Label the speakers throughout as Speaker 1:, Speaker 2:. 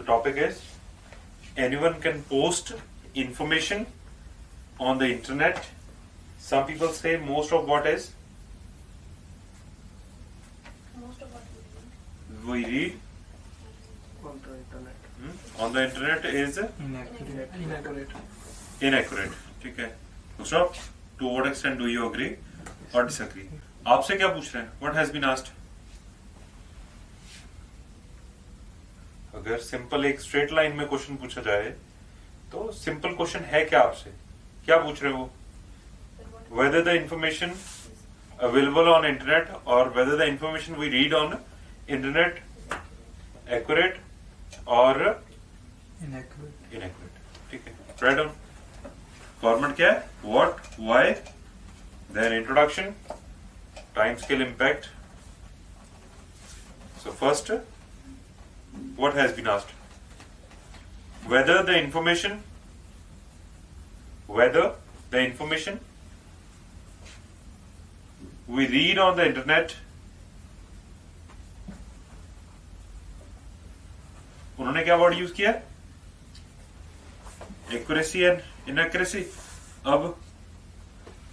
Speaker 1: topic is anyone can post information on the internet. Some people say most of what is
Speaker 2: Most of what
Speaker 1: we read
Speaker 3: on the internet.
Speaker 1: on the internet is
Speaker 3: Inaccurate.
Speaker 1: inaccurate. ठीक है दूसरा, to what extent do you agree or disagree? आपसे क्या पूछ रहे हैं? What has been asked? अगर simple एक स्ट्रेट लाइन में क्वेश्चन पूछा जाए तो सिंपल क्वेश्चन है क्या आपसे? क्या पूछ रहे हो? Whether the information available on internet or whether the information we read on internet accurate or inaccurate. ठीक है. Write down. Format क्या है? What, why, then introduction, time scale, impact. So first, what has been asked? Whether the information we read on the internet, उन्होंने क्या word use किया? Accuracy and inaccuracy. अब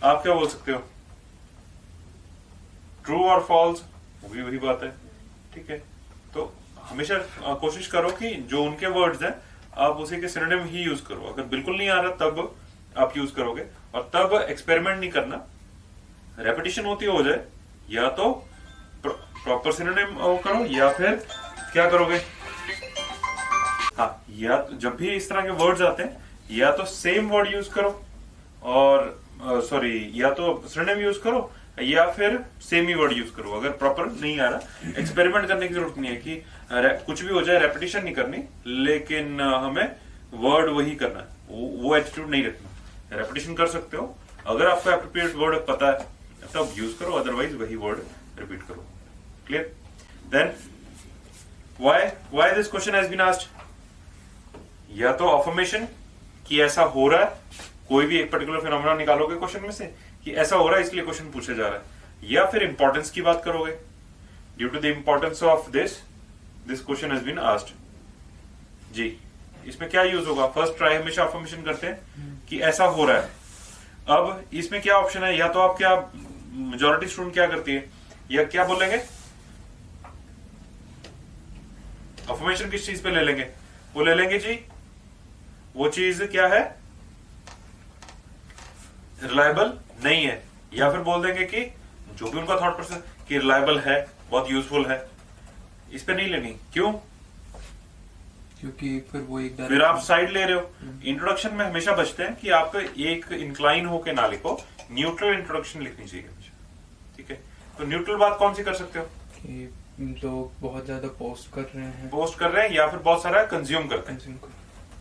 Speaker 1: आप क्या बोल सकते हो? ट्रू और फॉल्स, भी वही बात है. ठीक है, तो हमेशा कोशिश करो कि जो उनके वर्ड्स हैं आप उसी के सिनोनिम ही यूज करो. अगर बिल्कुल नहीं आ रहा तब आप यूज करोगे, और तब एक्सपेरिमेंट नहीं करना. रेपिटेशन होती हो जाए, या तो प्रॉपर सिनोनिम करो या फिर क्या करोगे? हाँ, या जब भी इस तरह के वर्ड्स आते हैं या तो सेम वर्ड यूज करो और या तो सिनोनिम यूज करो या फिर सेम ही वर्ड यूज करो. अगर प्रॉपर नहीं आ रहा, एक्सपेरिमेंट करने की जरूरत नहीं है कि कुछ भी हो जाए, रेपिटेशन नहीं करनी, लेकिन हमें वर्ड वही करना है. वो एटीट्यूड नहीं रखना. रेपिटेशन कर सकते हो, अगर आपको एप्रोप्रिएट वर्ड पता है तब यूज करो, अदरवाइज वही वर्ड रिपीट करो. Clear? Then why this question has been asked? या तो अफर्मेशन कि ऐसा हो रहा है, कोई भी एक पर्टिकुलर फिनोमेना निकालोगे क्वेश्चन में से कि ऐसा हो रहा है इसलिए क्वेश्चन पूछा जा रहा है, या फिर इंपॉर्टेंस की बात करोगे. Due to the importance of this question has been asked. जी, इसमें क्या यूज होगा? फर्स्ट ट्राई हमेशा अफर्मेशन करते हैं कि ऐसा हो रहा है. अब इसमें क्या ऑप्शन है? या तो आप क्या, मेजॉरिटी स्टूडेंट क्या करती है, या क्या बोलेंगे? अफर्मेशन किस चीज पे ले लेंगे? वो ले लेंगे जी, वो चीज क्या है? रिलायबल नहीं है. या फिर बोल देंगे कि जो भी उनका थॉट प्रोसेस कि रिलायबल है, बहुत यूजफुल है. इस पे नहीं लेनी. क्यों?
Speaker 3: क्योंकि
Speaker 1: फिर आप साइड ले रहे हो. इंट्रोडक्शन में हमेशा बचते हैं कि आप एक इंक्लाइन होके ना लिखो, न्यूट्रल इंट्रोडक्शन लिखनी चाहिए हमेशा. ठीक है, तो न्यूट्रल बात कौन सी कर सकते हो?
Speaker 3: कि लोग बहुत ज्यादा पोस्ट कर रहे हैं
Speaker 1: या फिर बहुत सारा कंज्यूम करते हैं,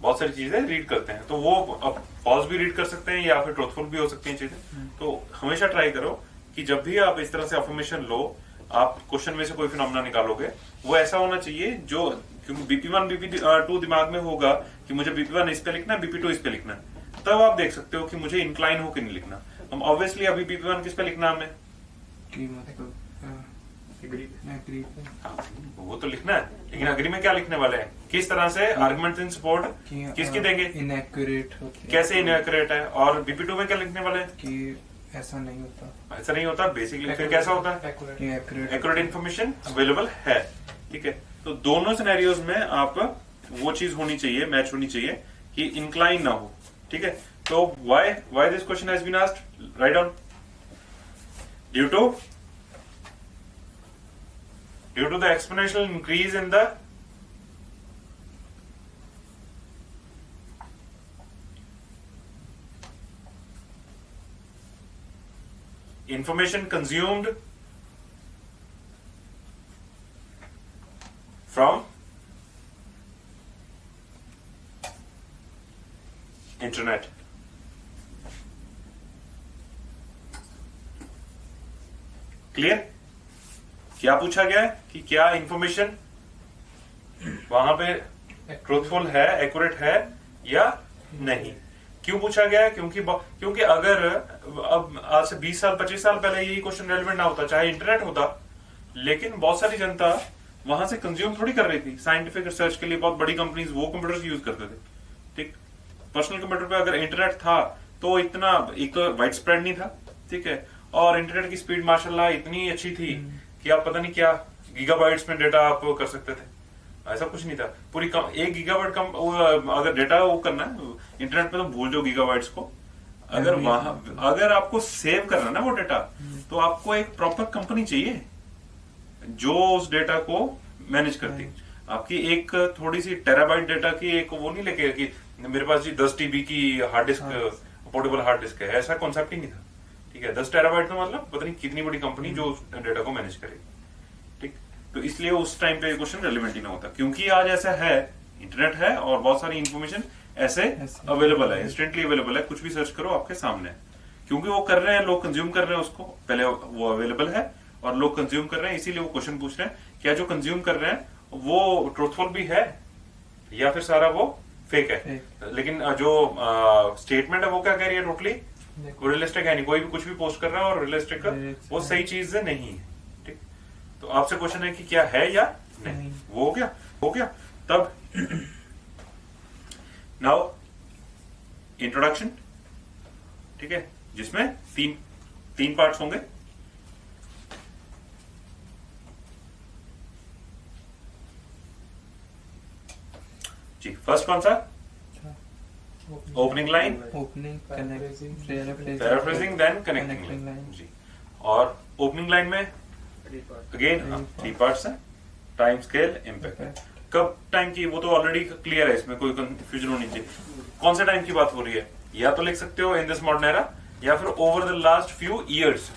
Speaker 1: बहुत सारी चीजें रीड करते हैं, तो वो अब फॉल्स भी रीड कर सकते हैं या फिर ट्रूथफुल भी हो सकती हैं चीजें. तो हमेशा ट्राई करो कि जब भी आप इस तरह से अफर्मेशन लो, आप क्वेश्चन में से कोई फिनोमेना निकालोगे, वो ऐसा होना चाहिए जो, क्योंकि BP1 BP2 दिमाग में होगा कि मुझे BP1 इस पे लिखना है, BP2 इस पे लिखना है, तब आप देख सकते हो कि मुझे इंक्लाइन होकर नहीं लिखना. हम ऑब्वियसली अभी BP1 किस पे लिखना है हमें?
Speaker 3: कि मतलब एग्री
Speaker 1: हाँ, वो तो लिखना है, लेकिन अग्री में क्या लिखने वाले हैं? किस तरह से आर्गुमेंट इन सपोर्ट किसकी देंगे?
Speaker 3: इनएक्यूरेट.
Speaker 1: कैसे इनएक्यूरेट है? और BP2 में क्या लिखने वाले हैं?
Speaker 3: कि ऐसा नहीं होता
Speaker 1: बेसिकली. फिर कैसा होता है? एक्यूरेट इन्फॉर्मेशन अवेलेबल है. ठीक है, तो दोनों सिनेरियोज में आप वो चीज होनी चाहिए, मैच होनी चाहिए कि इंक्लाइन ना हो. ठीक है, तो why this question has been asked? Right down. Due to the exponential increase in the information consumed from internet. Clear? क्या पूछा गया है कि क्या इंफॉर्मेशन वहां पे ट्रूथफुल है, एक्यूरेट है या नहीं. क्यों पूछा गया है? क्योंकि अगर अब आज से 20 साल 25 साल पहले यही क्वेश्चन रेलेवेंट ना होता, चाहे इंटरनेट होता, लेकिन बहुत सारी जनता वहां से कंज्यूम थोड़ी कर रही थी। साइंटिफिक रिसर्च के लिए बहुत बड़ी कंपनीज वो कंप्यूटर्स यूज करते थे, ठीक। पर्सनल कंप्यूटर पे अगर इंटरनेट था तो इतना, एक तो वाइड स्प्रेड नहीं था, ठीक है, और इंटरनेट की स्पीड माशाल्लाह इतनी अच्छी थी कि आप पता नहीं क्या गीगाबाइट्स में डेटा आप कर सकते थे। ऐसा कुछ नहीं था। पूरी एक गीगाबाइट कम अगर डेटा वो करना है इंटरनेट पे तो भूल जाओ गीगाबाइट्स को। अगर वहां अगर आपको सेव करना है ना वो डेटा, तो आपको एक प्रॉपर कंपनी चाहिए जो उस डेटा को मैनेज करती। आपकी एक थोड़ी सी टेराबाइट डेटा की एक वो नहीं लेके कि मेरे पास जी 10 टीबी की hard disk, portable hard disk है, ऐसा कॉन्सेप्ट ही नहीं था, ठीक है। 10 टेराबाइट तो मतलब पता नहीं कितनी बड़ी कंपनी जो उस डेटा को मैनेज करेगी, ठीक। तो इसलिए उस टाइम पे क्वेश्चन रेलिवेंट ही ना होता, क्योंकि आज ऐसा है, इंटरनेट है और बहुत सारी इंफॉर्मेशन ऐसे अवेलेबल है, इंस्टेंटली अवेलेबल है, कुछ भी सर्च करो आपके सामने है। क्योंकि वो कर रहे हैं, लोग कंज्यूम कर रहे हैं उसको, पहले वो अवेलेबल है और लोग कंज्यूम कर रहे हैं, इसीलिए वो क्वेश्चन पूछ रहे हैं क्या जो कंज्यूम कर रहे हैं वो ट्रूथफुल भी है या फिर सारा वो फेक है। लेकिन जो स्टेटमेंट है वो क्या कह रही है, टोटली रियलिस्टिक है नहीं, कोई भी कुछ भी पोस्ट कर रहा है और रियलिस्टिक वो सही चीज नहीं है, ठीक। तो आपसे क्वेश्चन है कि क्या है या नहीं, वो हो गया। तब नाउ इंट्रोडक्शन, ठीक है, जिसमें तीन पार्ट्स होंगे। जी, फर्स्ट कौन सा? Opening line, paraphrasing, then connecting line. जी, और ओपनिंग लाइन में अगेन 3 पार्ट्स है, टाइम, स्केल, इम्पैक्ट। कब टाइम की, वो तो ऑलरेडी क्लियर है, इसमें कोई कंफ्यूजन होनी चाहिए। कौन से टाइम की बात हो रही है, या तो लिख सकते हो इन दिस मॉडर्न एरा, या फिर over the last few years,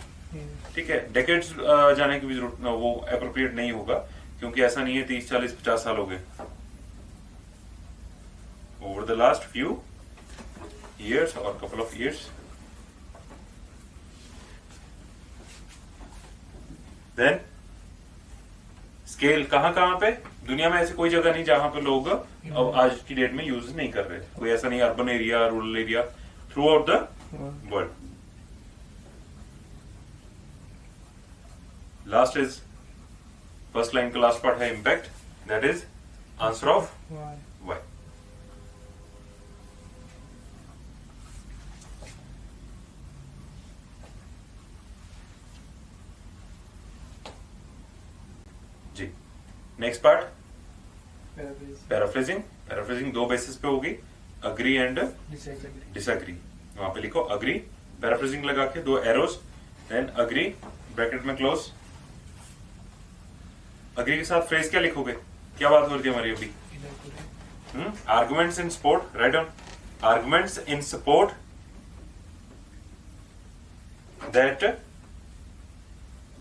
Speaker 1: ठीक है। डेकेड्स जाने की भी जरूरत, वो एप्रोप्रिएट नहीं होगा, क्योंकि ऐसा नहीं है 30, 40, 50 साल हो गए। Over the last few years or couple of years. Then scale, कहां पे दुनिया में ऐसी कोई जगह नहीं जहां पे लोग अब आज की डेट में यूज नहीं कर रहे, कोई ऐसा नहीं, urban area, rural area, throughout the world. Last is, first line का लास्ट पार्ट है impact, that is answer of why. जी, next part paraphrasing. Paraphrasing 2 basis पे होगी, अग्री एंड डिसएग्री। वहां पे लिखो अग्री, पैराफ्रेजिंग लगा के 2 एरोस, देन अग्री ब्रैकेट में क्लोज। अग्री के साथ फ्रेज क्या लिखोगे, क्या बात हो रही थी हमारी अभी? Arguments in support, write down, arguments in support that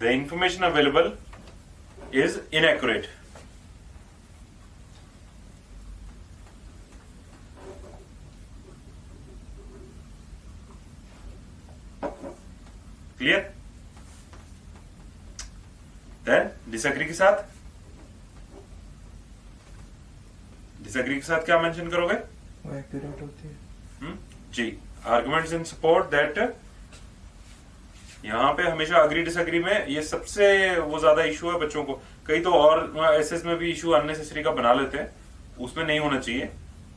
Speaker 1: the information available is inaccurate. Clear? Then disagree के साथ, क्या मेंशन करोगे?
Speaker 3: वो एक्यूरेट होती है।
Speaker 1: जी, आर्गुमेंट्स इन सपोर्ट दैट, यहाँ पे हमेशा अग्री डिसएग्री में ये सबसे वो ज्यादा इशू है बच्चों को। कई तो और एसएस में भी इशू अननेसेसरी का बना लेते हैं, उसमें नहीं होना चाहिए,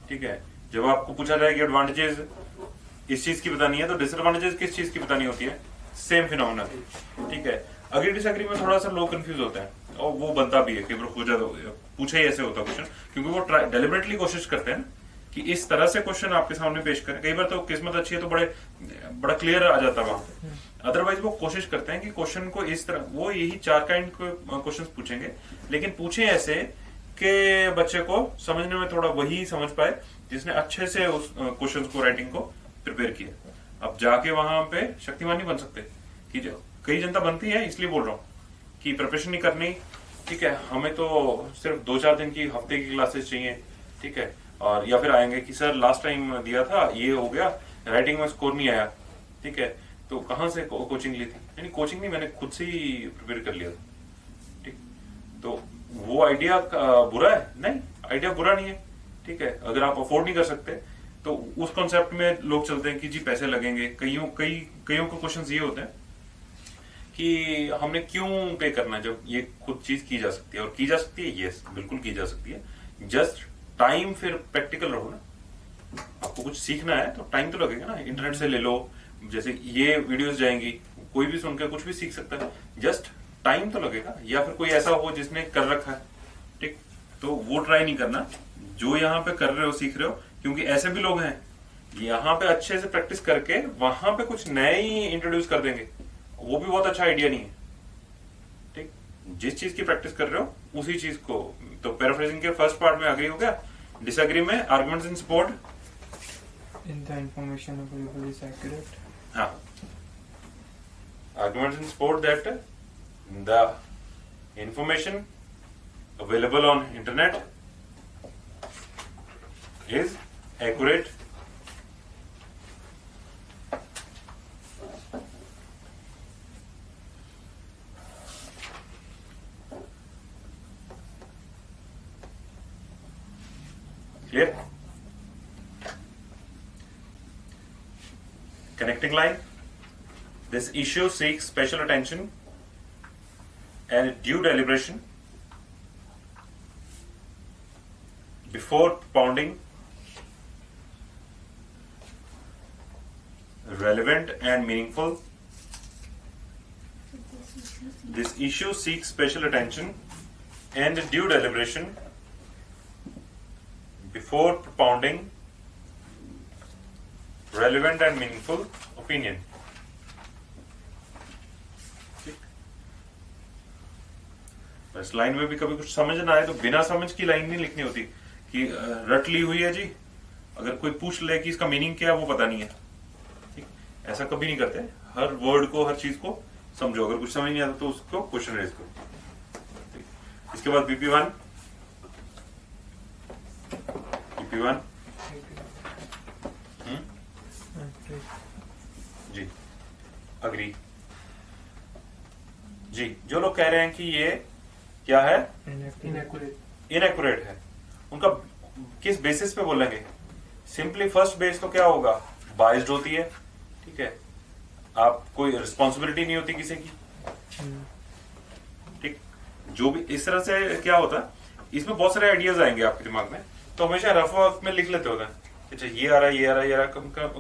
Speaker 1: ठीक है। जब आपको पूछा जाए कि एडवांटेजेस इस चीज की बतानी है तो डिसएडवांटेजेस किस चीज की बतानी होती है, सेम फिनोमेना, ठीक है। अग्री डिसएग्री में थोड़ा सा लोग कंफ्यूज होते हैं और वो बनता भी है कि हो जाता, पूछा ही ऐसे होता क्वेश्चन, क्योंकि वो डेलिबरेटली कोशिश करते हैं कि इस तरह से क्वेश्चन आपके सामने पेश करें। कई बार तो किस्मत अच्छी है तो बड़ा क्लियर आ जाता है वहां, अदरवाइज वो कोशिश करते हैं कि क्वेश्चन को इस तरह, वो यही 4 काइंड के क्वेश्चंस पूछेंगे, लेकिन पूछे ऐसे कि बच्चे को समझने में थोड़ा वही समझ पाए जिसने अच्छे से उस क्वेश्चन को, राइटिंग को प्रिपेयर किया। अब जाके वहां पे शक्तिमान नहीं बन सकते, कि जो कई जनता बनती है, इसलिए बोल रहा हूँ कि प्रिपरेशन नहीं करनी, ठीक है। हमें तो सिर्फ 2-4 दिन की, हफ्ते की क्लासेस चाहिए, ठीक है। और या फिर आएंगे कि सर लास्ट टाइम दिया था, ये हो गया, राइटिंग में स्कोर नहीं आया, ठीक है, तो कहां से कोचिंग ली थी? यानी कोचिंग नहीं, मैंने खुद से ही प्रिपेयर कर लिया था, ठीक। तो वो आइडिया बुरा है? नहीं, आइडिया बुरा नहीं है, ठीक है। अगर आप अफोर्ड नहीं कर सकते तो उस कॉन्सेप्ट में लोग चलते हैं कि जी पैसे लगेंगे। कईयों के क्वेश्चंस ये होते हैं कि हमने क्यों पे करना है जब ये खुद चीज की जा सकती है, और की जा सकती है, यस बिल्कुल की जा सकती है। जस्ट टाइम, फिर प्रैक्टिकल रहो ना। आपको कुछ सीखना है तो टाइम तो लगेगा ना। इंटरनेट से ले लो, जैसे ये वीडियोस जाएंगी, कोई भी सुनकर कुछ भी सीख सकता है, जस्ट टाइम तो लगेगा। या फिर कोई ऐसा हो जिसने कर रखा है, ठीक, तो वो ट्राई नहीं करना जो यहाँ पे कर रहे हो, सीख रहे हो। क्योंकि ऐसे भी लोग हैं यहाँ पे अच्छे से प्रैक्टिस करके वहां पे कुछ नए ही इंट्रोड्यूस कर देंगे, वो भी बहुत अच्छा आइडिया नहीं है। ठीक, जिस चीज की प्रैक्टिस कर रहे हो उसी चीज को। तो पैराफ्रेजिंग के फर्स्ट पार्ट में आगे हो गया। डिसएग्री में arguments in support,
Speaker 3: in the information available is accurate.
Speaker 1: हाँ, arguments in support that the information available on internet is accurate. Clear? Connecting line. This issue seeks special attention and due deliberation before propounding relevant and meaningful. This issue seeks special attention and due deliberation before propounding relevant and meaningful opinion. इस line में भी कभी कुछ समझ ना आए तो बिना समझ की लाइन नहीं लिखनी होती कि रट ली हुई है जी, अगर कोई पूछ ले कि इसका मीनिंग क्या है वो पता नहीं है। ठीक, ऐसा कभी नहीं करते। हर वर्ड को, हर चीज को समझो। अगर कुछ समझ नहीं आता तो उसको क्वेश्चन रेज करो। इसके बाद BP1 जी, अग्री जी। जो लोग कह रहे हैं कि ये क्या है, इनएक्यूरेट है, उनका किस बेसिस पे बोलेंगे? सिंपली फर्स्ट बेस तो क्या होगा, बाइज्ड होती है। ठीक है, आप कोई रिस्पॉन्सिबिलिटी नहीं होती किसी की। ठीक, जो भी इस तरह से क्या होता है, इसमें बहुत सारे आइडियाज आएंगे आपके दिमाग में, तो हमेशा रफ वर्क में लिख लेते होते हैं। अच्छा, ये आ रहा है, ये आ रहा है, ये आ रहा है,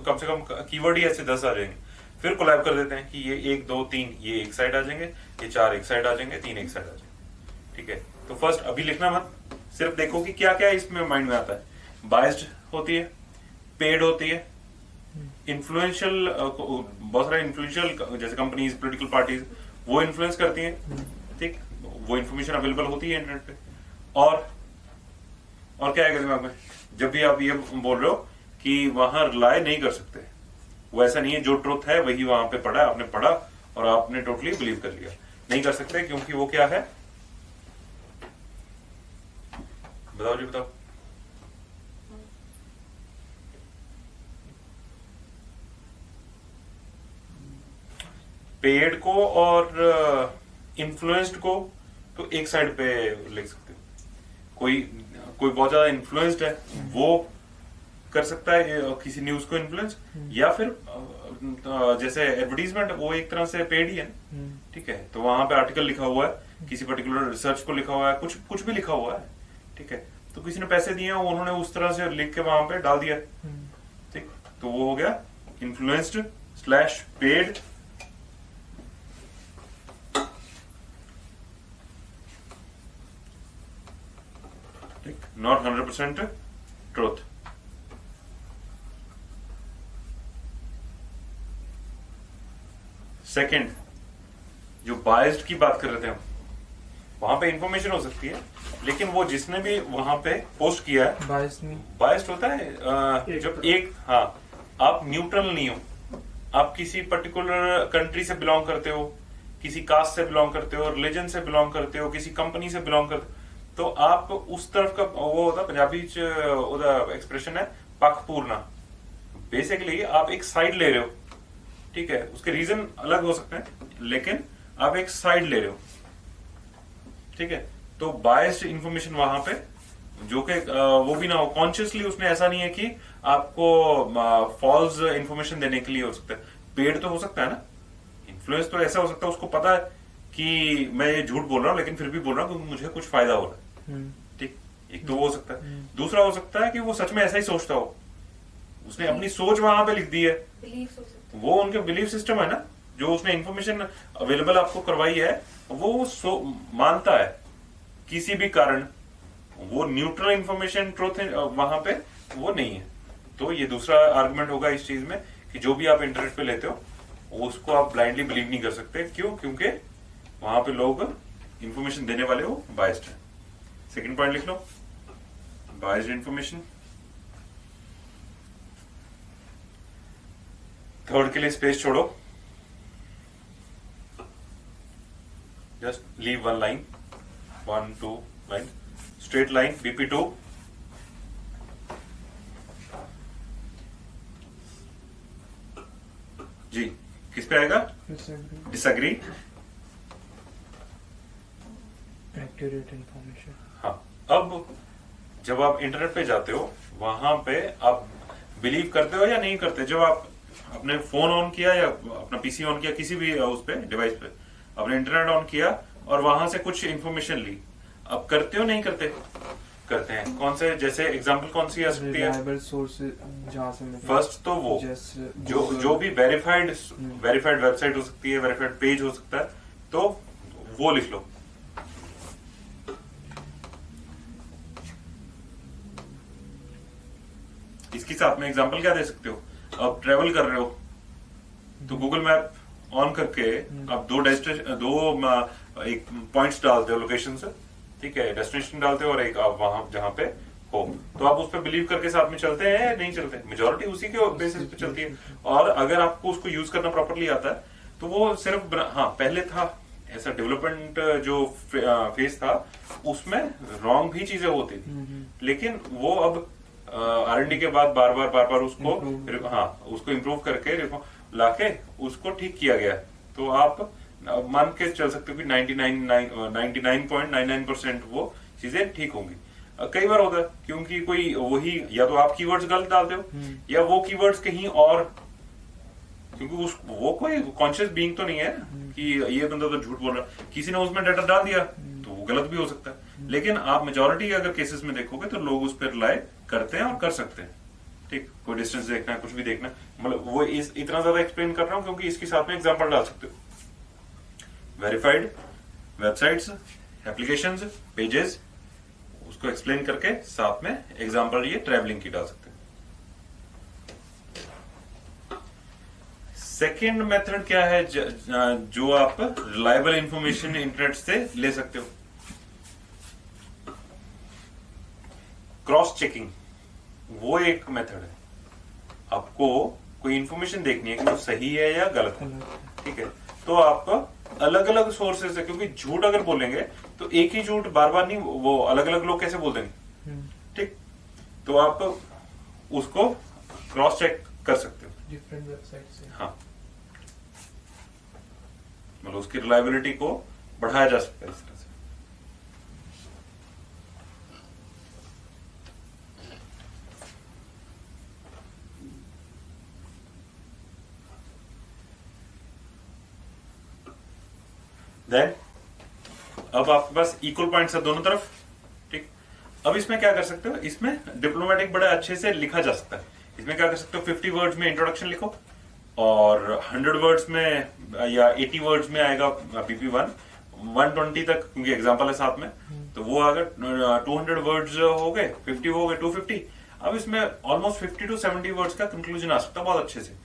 Speaker 1: कम से कम कीवर्ड ही ऐसे 10 आ जाएंगे। फिर कोलैब कर देते हैं कि ये 1 2 3 ये एक साइड आ जाएंगे, ये 4 एक साइड आ जाएंगे, 3 एक साइड आ जाएंगे। ठीक है, तो फर्स्ट अभी लिखना मत, सिर्फ देखो कि क्या क्या इसमें माइंड में आता है। बाइस्ड होती है, पेड होती है, इन्फ्लुएंशियल, बहुत सारे इन्फ्लुएंशियल जैसे कंपनीज, पॉलिटिकल पार्टीज, वो इन्फ्लुएंस करती हैं। ठीक, वो इन्फॉर्मेशन अवेलेबल होती है इंटरनेट पे। और क्या आएगा दिमाग में जब भी आप ये बोल रहे हो कि वहां रिलाय नहीं कर सकते? वो ऐसा नहीं है, जो ट्रुथ है वही वहां पे पढ़ा, आपने पढ़ा और आपने टोटली बिलीव कर लिया। नहीं कर सकते क्योंकि वो क्या है, बताओ जी, बताओ। पेड को और इन्फ्लुएंस्ड को तो एक साइड पे लिख सकते हो। कोई बहुत ज्यादा इन्फ्लुएंस्ड है, वो कर सकता है किसी न्यूज को इन्फ्लुएंस, या फिर जैसे एडवर्टीजमेंट, वो एक तरह से पेड ही है। ठीक है, तो वहां पे आर्टिकल लिखा हुआ है, किसी पर्टिकुलर रिसर्च को लिखा हुआ है, कुछ भी लिखा हुआ है। ठीक है, तो किसी ने पैसे दिए, उन्होंने उस तरह से लिख के वहां पे डाल दिया। ठीक, तो वो हो गया influenced slash paid. Not 100% truth. Second, जो बायस्ड की बात कर रहे थे हम, वहां पे इंफॉर्मेशन हो सकती है, लेकिन वो जिसने भी वहां पे पोस्ट किया है बायस्ड होता है। जब हाँ, आप न्यूट्रल नहीं हो, आप किसी पर्टिकुलर कंट्री से बिलोंग करते हो, किसी कास्ट से बिलोंग करते हो, रिलीजन से बिलोंग करते हो, किसी कंपनी से बिलोंग करते हो, तो आप उस तरफ का, वो होता पंजाबी एक्सप्रेशन है पक्षपूर्णा। बेसिकली आप एक साइड ले रहे हो। ठीक है, उसके रीजन अलग हो सकते हैं, लेकिन आप एक साइड ले रहे हो। ठीक है, तो बायस्ड इंफॉर्मेशन वहां पे, जो कि वो भी ना हो कॉन्शियसली, उसने ऐसा नहीं है कि आपको फॉल्स इंफॉर्मेशन देने के लिए हो सकता है। पेड तो हो सकता है ना, इन्फ्लुएंस तो ऐसा हो सकता है उसको पता है कि मैं ये झूठ बोल रहा हूँ लेकिन फिर भी बोल रहा हूँ क्योंकि मुझे कुछ फायदा हो रहा है। ठीक, एक तो वो हो सकता है। दूसरा हो सकता है कि वो सच में ऐसा ही सोचता हो, उसने अपनी सोच वहां पे लिख दी है,
Speaker 2: बिलीफ हो सकता
Speaker 1: वो उनके बिलीफ सिस्टम है ना, जो उसने इंफॉर्मेशन अवेलेबल आपको करवाई है वो मानता है किसी भी कारण, वो न्यूट्रल इंफॉर्मेशन ट्रूथ वहां पे वो नहीं है। तो ये दूसरा आर्गुमेंट होगा इस चीज में कि जो भी आप इंटरनेट पे लेते हो उसको आप ब्लाइंडली बिलीव नहीं कर सकते। क्यों? क्योंकि वहां पे लोग इंफॉर्मेशन देने वाले हो बायस्ड है। सेकंड पॉइंट लिख लो, बायस्ड इंफॉर्मेशन। थर्ड के लिए स्पेस छोड़ो, just leave one line, 1 2 line, straight line, BP2। जी, किस पे आएगा? डिसएग्री।
Speaker 3: Accurate information.
Speaker 1: हाँ, अब जब आप इंटरनेट पे जाते हो वहां पे आप बिलीव करते हो या नहीं करते? जब आप अपने फोन ऑन किया या अपना PC ऑन किया, किसी भी उस पे डिवाइस पे अपने इंटरनेट ऑन किया और वहां से कुछ इंफॉर्मेशन ली, अब करते हो नहीं करते? करते हैं। कौन से, जैसे एग्जांपल कौन सी आ सकती है?
Speaker 3: रिलायबल सोर्स जहां से मिले।
Speaker 1: फर्स्ट तो वो जो भी वेरीफाइड वेबसाइट हो सकती है, वेरीफाइड पेज हो सकता है, तो वो लिख लो। इसके साथ में एग्जांपल क्या दे सकते हो? अब ट्रेवल कर रहे हो तो गूगल मैप ऑन करके आप एक पॉइंट्स डालते हो, लोकेशन से, ठीक है, डेस्टिनेशन डालते हो और एक आप वहां जहां पे हो, तो आप उस पर बिलीव करके साथ में चलते हैं या नहीं चलते? मेजोरिटी उसी के बेसिस पे चलती है। और अगर आपको उसको यूज करना प्रॉपरली आता है तो वो सिर्फ हाँ, पहले था ऐसा डेवलपमेंट जो फेज था उसमें रॉन्ग भी चीजें होती थी, लेकिन वो अब R&D के बाद बार बार उसको उसको इम्प्रूव करके लाके उसको ठीक किया गया। तो आप मान के चल सकते हो कि 99.99% वो चीजें ठीक होंगी। कई बार होता है क्योंकि कोई वही, या तो आप कीवर्ड्स गलत डालते हो या वो कीवर्ड्स कहीं और, क्योंकि वो कोई कॉन्शियस बीइंग तो नहीं है कि ये बंदा तो झूठ बोल रहा है, किसी ने उसमें डाटा डाल दिया तो वो गलत भी हो सकता है। लेकिन आप मेजोरिटी अगर केसेस में देखोगे तो लोग उस पर रिलाई करते हैं और कर सकते हैं। ठीक, कोई डिस्टेंस देखना है, कुछ भी देखना, मतलब वो इतना ज्यादा एक्सप्लेन कर रहा हूं क्योंकि इसके साथ में एग्जांपल डाल सकते हो। वेरीफाइड वेबसाइट्स, एप्लीकेशंस, पेजेस, उसको एक्सप्लेन करके साथ में एग्जांपल ये ट्रैवलिंग की डाल सकते हैं। सेकेंड मेथड क्या है जो आप रिलायबल इंफॉर्मेशन इंटरनेट से ले सकते हो? क्रॉस चेकिंग, वो एक मेथड है। आपको कोई इंफॉर्मेशन देखनी है कि वो सही है या गलत है, ठीक है, तो आप अलग अलग सोर्सेज है, क्योंकि झूठ अगर बोलेंगे तो एक ही झूठ बार बार नहीं, वो अलग अलग लोग कैसे बोल देंगे? ठीक, तो आप उसको क्रॉस चेक कर सकते हो
Speaker 3: डिफरेंट वेबसाइट से।
Speaker 1: हाँ, मतलब उसकी रिलायबिलिटी को बढ़ाया जा सकता है इस तरह से। देन अब आपके पास इक्वल पॉइंट्स है दोनों तरफ, ठीक। अब इसमें क्या कर सकते हो? इसमें डिप्लोमेटिक बड़े अच्छे से लिखा जा सकता है। इसमें क्या कर सकते हो? 50 वर्ड्स में इंट्रोडक्शन लिखो और 100 वर्ड्स में या 80 वर्ड्स में आएगा BP1, 120 तक, क्योंकि एग्जांपल है साथ में, तो वो अगर 200 वर्ड्स हो गए, 50 हो गए, 250। अब इसमें ऑलमोस्ट 50 to 70 वर्ड्स का कंक्लूजन आ सकता है बहुत अच्छे से,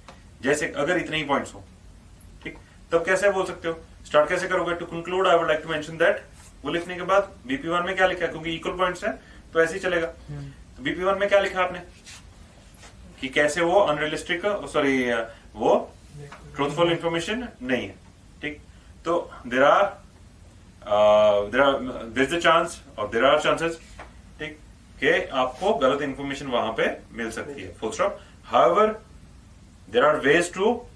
Speaker 1: जैसे अगर इतने ही पॉइंट्स हो, ठीक। तब कैसे बोल सकते हो? स्टार्ट कैसे करोगे? To conclude I would like to mention that, वो लिखने के बाद BP1 में क्या लिखा है, क्योंकि इक्वल पॉइंट्स है तो ऐसे ही चलेगा। तो BP1 में क्या लिखा आपने कि कैसे वो अनरियलिस्टिक, सॉरी, वो ट्रूथफुल इंफॉर्मेशन नहीं है, ठीक। तो देयर इज द चांस और देयर आर चांसेस, ठीक, कि आपको गलत इंफॉर्मेशन वहां पे मिल सकती है, full stop. However there are ways to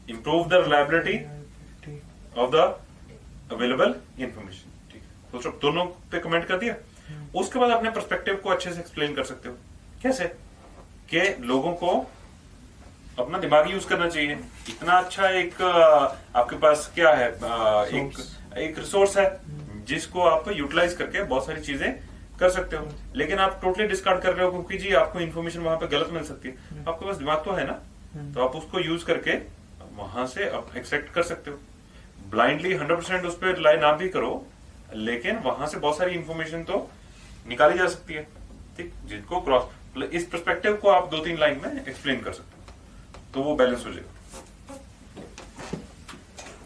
Speaker 1: improve the reliability of the available information, ठीक है, फुल स्टॉप। दोनों पे कमेंट कर दिया। उसके बाद अपने पर्सपेक्टिव को अच्छे से एक्सप्लेन कर सकते हो। कैसे? कि लोगों को अपना दिमाग यूज करना चाहिए। इतना अच्छा एक आपके पास क्या है, एक रिसोर्स है जिसको आप यूटिलाइज करके बहुत सारी चीजें कर सकते हो। लेकिन आप टोटली डिस्कार्ड कर रहे हो क्योंकि जी आपको इन्फॉर्मेशन वहां पे गलत मिल सकती है। आपके पास दिमाग तो है ना, तो आप उसको यूज करके वहां से आप एक्सट्रैक्ट कर सकते हो। ब्लाइंडली 100% उस पर रिलाई ना भी करो, लेकिन वहां से बहुत सारी इंफॉर्मेशन तो निकाली जा सकती है, ठीक, जिनको क्रॉस इस पर्सपेक्टिव को आप 2-3 लाइन में एक्सप्लेन कर सकते हो, तो वो बैलेंस हो जाएगा।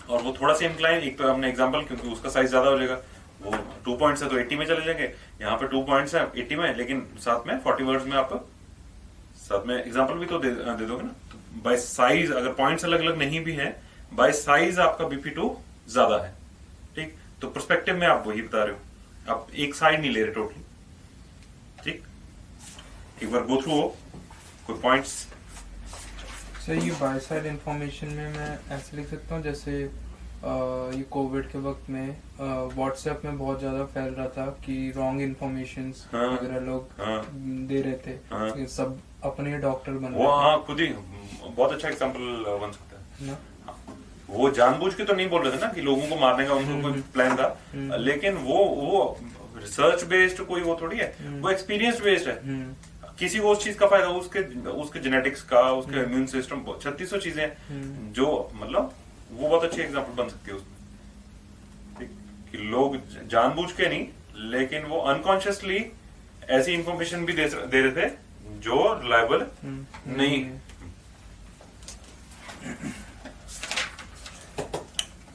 Speaker 1: और वो थोड़ा सा इंक्लाइन, एक तो हमने एग्जांपल क्योंकि उसका साइज ज्यादा हो जाएगा, वो 2 पॉइंट्स है तो 80 में चले जाएंगे, यहाँ पे 2 पॉइंट्स है 80 में, लेकिन साथ में 40 वर्ड्स में आप साथ में एग्जांपल भी तो दे दोगे ना। बाय साइज अगर पॉइंट्स अलग अलग नहीं भी है, बाय साइज आपका BP2 ज्यादा है, ठीक, तो पर्सपेक्टिव में आप वही बता रहे हो, आप एक साइड नहीं ले रहे टोटली, ठीक। एक बार गो थ्रू हो कोई पॉइंट्स।
Speaker 3: सर ये बाय साइड इंफॉर्मेशन में मैं ऐसे लिख सकता हूँ जैसे ये कोविड के वक्त में व्हाट्सएप में बहुत ज्यादा फैल रहा था कि रॉन्ग इन्फॉर्मेशन
Speaker 1: हाँ,
Speaker 3: वगैरह लोग दे रहे थे,
Speaker 1: हाँ,
Speaker 3: ये सब अपने डॉक्टर बन
Speaker 1: वो
Speaker 3: रहे थे,
Speaker 1: हाँ खुद ही बहुत अच्छा एग्जांपल बन सकता है
Speaker 3: ना?
Speaker 1: वो जानबूझ के तो नहीं बोल रहे थे ना कि लोगों को मारने का उनको कोई प्लान था, लेकिन वो रिसर्च बेस्ड कोई वो थोड़ी है, वो एक्सपीरियंस बेस्ड है। किसी को उस चीज का फायदा, उसके जेनेटिक्स का, उसके इम्यून सिस्टम, 3600 चीजें हैं जो मतलब वो बहुत अच्छी एग्जांपल बन सकती है उसमें, ठीक, कि लोग जानबूझ के नहीं, लेकिन वो अनकॉन्शियसली ऐसी इंफॉर्मेशन भी दे रहे थे जो रिलायबल नहीं।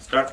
Speaker 1: स्टार्ट।